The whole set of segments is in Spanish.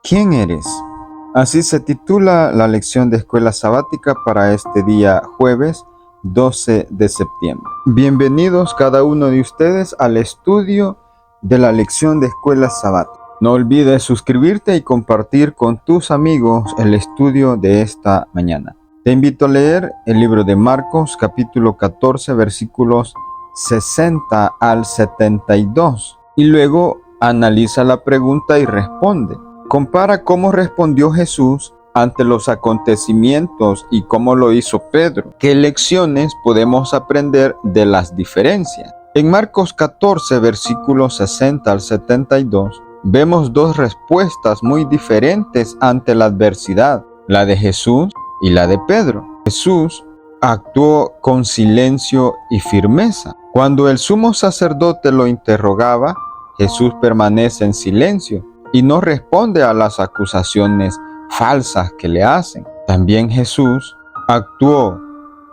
¿Quién eres? Así se titula la lección de escuela sabática para este día jueves 12 de septiembre. Bienvenidos cada uno de ustedes al estudio de la lección de escuela sabática. No olvides suscribirte y compartir con tus amigos el estudio de esta mañana. Te invito a leer el libro de Marcos, capítulo 14, versículos 60 al 72. Y luego analiza la pregunta y responde. Compara cómo respondió Jesús ante los acontecimientos y cómo lo hizo Pedro. ¿Qué lecciones podemos aprender de las diferencias? En Marcos 14, versículos 60 al 72, vemos dos respuestas muy diferentes ante la adversidad, la de Jesús y la de Pedro. Jesús actuó con silencio y firmeza. Cuando el sumo sacerdote lo interrogaba, Jesús permanece en silencio y no responde a las acusaciones falsas que le hacen. También Jesús actuó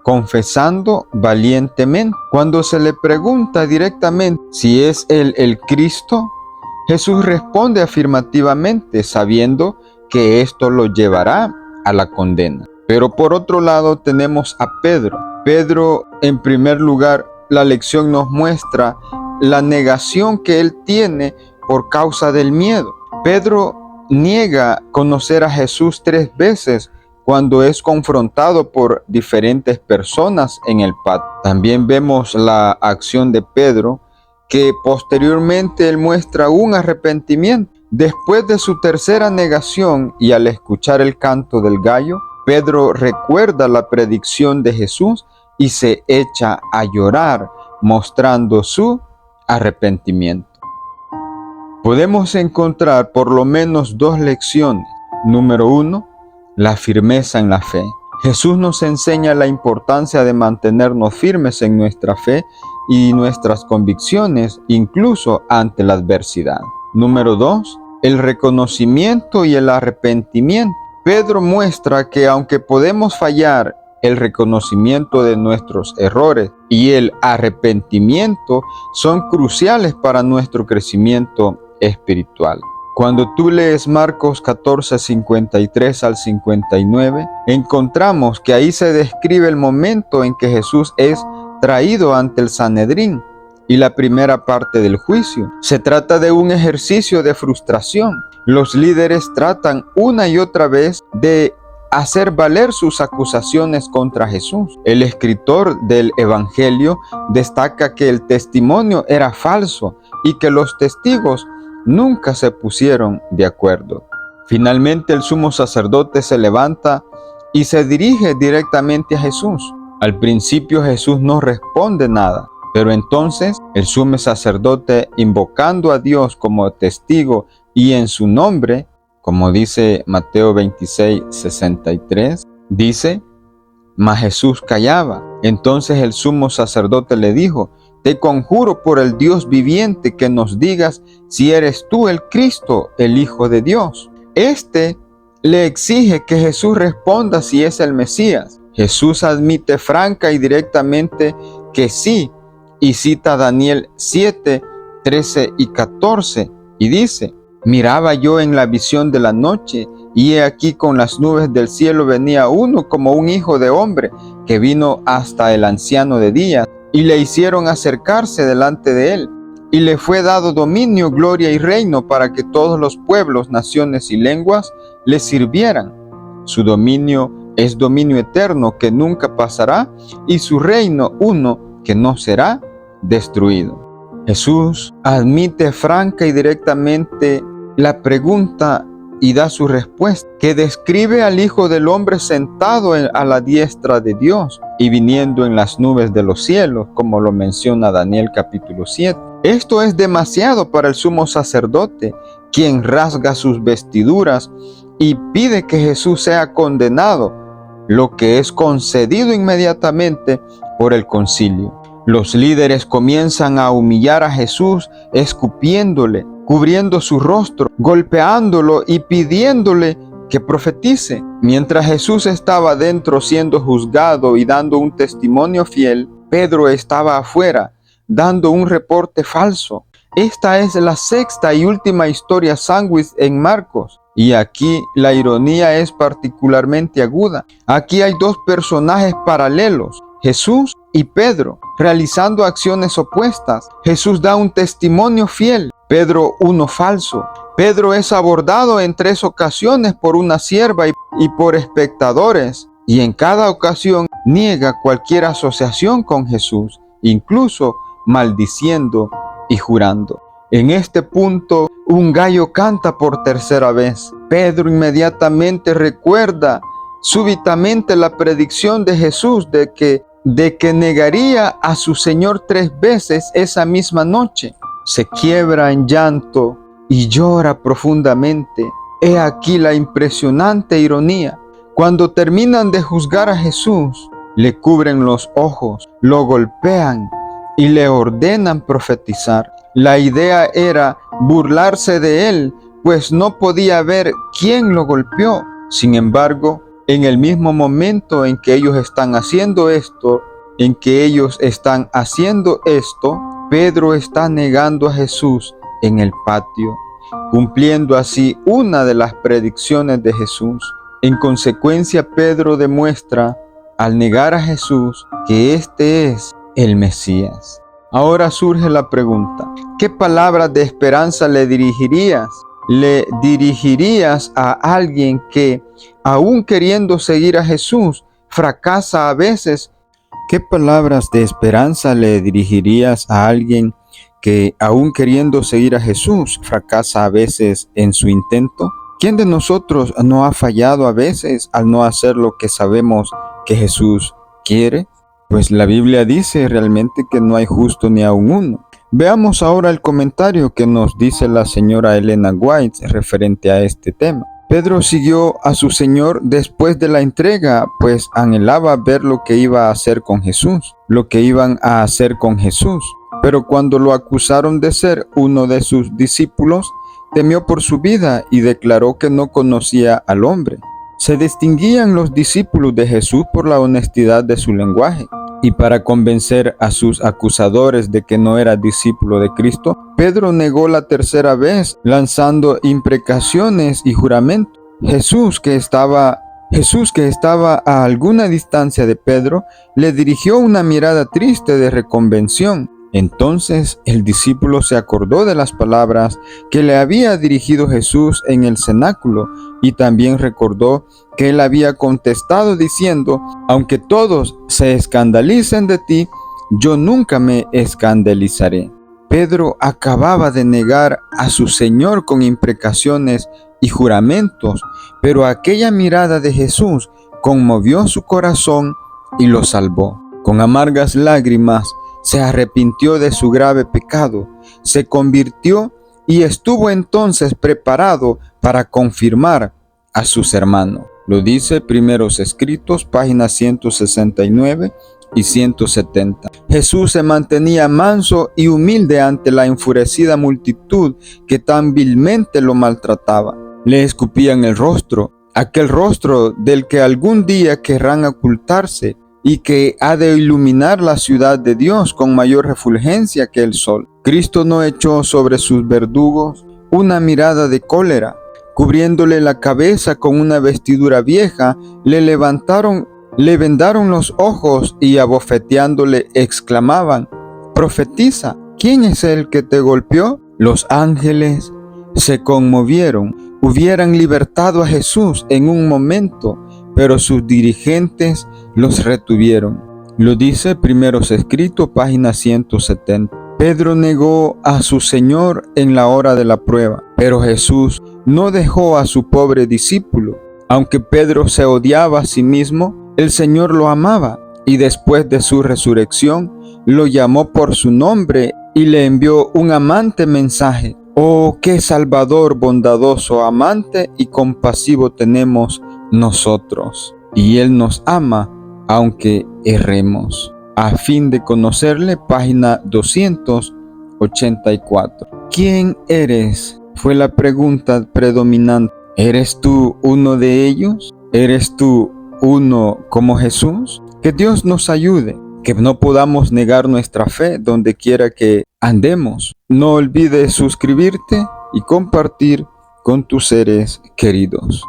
confesando valientemente. Cuando se le pregunta directamente si es él el Cristo, Jesús responde afirmativamente, sabiendo que esto lo llevará a la condena. Pero por otro lado tenemos a Pedro. Pedro, en primer lugar, la lección nos muestra la negación que él tiene por causa del miedo. Pedro niega conocer a Jesús 3 veces cuando es confrontado por diferentes personas en el patio. También vemos la acción de Pedro, que posteriormente él muestra un arrepentimiento. Después de su tercera negación y al escuchar el canto del gallo, Pedro recuerda la predicción de Jesús y se echa a llorar, mostrando su arrepentimiento. Podemos encontrar por lo menos dos lecciones. Número 1, la firmeza en la fe. Jesús nos enseña la importancia de mantenernos firmes en nuestra fe y nuestras convicciones, incluso ante la adversidad. Número 2, el reconocimiento y el arrepentimiento. Pedro muestra que aunque podemos fallar, el reconocimiento de nuestros errores y el arrepentimiento son cruciales para nuestro crecimiento espiritual. Cuando tú lees Marcos 14, 53 al 59, encontramos que ahí se describe el momento en que Jesús es traído ante el Sanedrín y la primera parte del juicio. Se trata de un ejercicio de frustración. Los líderes tratan una y otra vez de hacer valer sus acusaciones contra Jesús. El escritor del Evangelio destaca que el testimonio era falso y que los testigos nunca se pusieron de acuerdo. Finalmente el sumo sacerdote se levanta y se dirige directamente a Jesús. Al principio Jesús no responde nada, pero entonces el sumo sacerdote, invocando a Dios como testigo y en su nombre, como dice Mateo 26, 63, dice: mas Jesús callaba. Entonces el sumo sacerdote le dijo: te conjuro por el Dios viviente que nos digas si eres tú el Cristo, el Hijo de Dios. Este le exige que Jesús responda si es el Mesías. Jesús admite franca y directamente que sí, y cita Daniel 7, 13 y 14, y dice: miraba yo en la visión de la noche, y he aquí con las nubes del cielo venía uno como un hijo de hombre, que vino hasta el anciano de días, y le hicieron acercarse delante de él, y le fue dado dominio, gloria y reino para que todos los pueblos, naciones y lenguas le sirvieran. Su dominio es dominio eterno que nunca pasará, y su reino uno que no será destruido. Jesús admite franca y directamente la pregunta y da su respuesta, que describe al Hijo del Hombre sentado a la diestra de Dios y viniendo en las nubes de los cielos, como lo menciona Daniel capítulo 7. Esto es demasiado para el sumo sacerdote, quien rasga sus vestiduras y pide que Jesús sea condenado, lo que es concedido inmediatamente por el concilio. Los líderes comienzan a humillar a Jesús, escupiéndole, cubriendo su rostro, golpeándolo y pidiéndole que profetice. Mientras Jesús estaba dentro siendo juzgado y dando un testimonio fiel, Pedro estaba afuera dando un reporte falso. Esta es la sexta y última historia sándwich en Marcos. Y aquí la ironía es particularmente aguda. Aquí hay dos personajes paralelos, Jesús y Pedro, realizando acciones opuestas. Jesús da un testimonio fiel, Pedro uno falso. Pedro es abordado en 3 ocasiones por una sierva y por espectadores, y en cada ocasión niega cualquier asociación con Jesús, incluso maldiciendo y jurando. En este punto, un gallo canta por tercera vez. Pedro inmediatamente recuerda súbitamente la predicción de Jesús de que negaría a su Señor 3 veces esa misma noche. Se quiebra en llanto y llora profundamente. He aquí la impresionante ironía. Cuando terminan de juzgar a Jesús, le cubren los ojos, lo golpean y le ordenan profetizar. La idea era burlarse de él, pues no podía ver quién lo golpeó. Sin embargo, en el mismo momento en que ellos están haciendo esto, Pedro está negando a Jesús en el patio, cumpliendo así una de las predicciones de Jesús. En consecuencia, Pedro demuestra, al negar a Jesús, que este es el Mesías. Ahora surge la pregunta, ¿qué palabras de esperanza le dirigirías? ¿Le dirigirías a alguien que, aún queriendo seguir a Jesús, fracasa a veces? ¿Qué palabras de esperanza le dirigirías a alguien que, aún queriendo seguir a Jesús, fracasa a veces en su intento? ¿Quién de nosotros no ha fallado a veces al no hacer lo que sabemos que Jesús quiere? Pues la Biblia dice realmente que no hay justo ni aun uno. Veamos ahora el comentario que nos dice la señora Elena White referente a este tema. Pedro siguió a su Señor después de la entrega, pues anhelaba ver lo que iba a hacer con Jesús, lo que iban a hacer con Jesús. Pero cuando lo acusaron de ser uno de sus discípulos, temió por su vida y declaró que no conocía al hombre. Se distinguían los discípulos de Jesús por la honestidad de su lenguaje. Y para convencer a sus acusadores de que no era discípulo de Cristo, Pedro negó la tercera vez, lanzando imprecaciones y juramentos. Jesús, que estaba a alguna distancia de Pedro, le dirigió una mirada triste de reconvención. Entonces el discípulo se acordó de las palabras que le había dirigido Jesús en el cenáculo y también recordó que él había contestado diciendo: aunque todos se escandalicen de ti, yo nunca me escandalizaré. Pedro acababa de negar a su Señor con imprecaciones y juramentos, pero aquella mirada de Jesús conmovió su corazón y lo salvó. Con amargas lágrimas se arrepintió de su grave pecado, se convirtió y estuvo entonces preparado para confirmar a sus hermanos. Lo dice Primeros Escritos, páginas 169 y 170. Jesús se mantenía manso y humilde ante la enfurecida multitud que tan vilmente lo maltrataba. Le escupían el rostro, aquel rostro del que algún día querrán ocultarse y que ha de iluminar la ciudad de Dios con mayor refulgencia que el sol. Cristo no echó sobre sus verdugos una mirada de cólera. Cubriéndole la cabeza con una vestidura vieja, le vendaron los ojos y abofeteándole exclamaban: profetiza, ¿quién es el que te golpeó? Los ángeles se conmovieron, hubieran libertado a Jesús en un momento, pero sus dirigentes los retuvieron. Lo dice Primeros Escritos, página 170. Pedro negó a su Señor en la hora de la prueba, pero Jesús no dejó a su pobre discípulo. Aunque Pedro se odiaba a sí mismo, el Señor lo amaba y después de su resurrección lo llamó por su nombre y le envió un amante mensaje. Oh, qué Salvador bondadoso, amante y compasivo tenemos nosotros. Y Él nos ama aunque erremos. A fin de conocerle, página 284. ¿Quién eres? Fue la pregunta predominante. ¿Eres tú uno de ellos? ¿Eres tú uno como Jesús? Que Dios nos ayude, que no podamos negar nuestra fe donde quiera que andemos. No olvides suscribirte y compartir con tus seres queridos.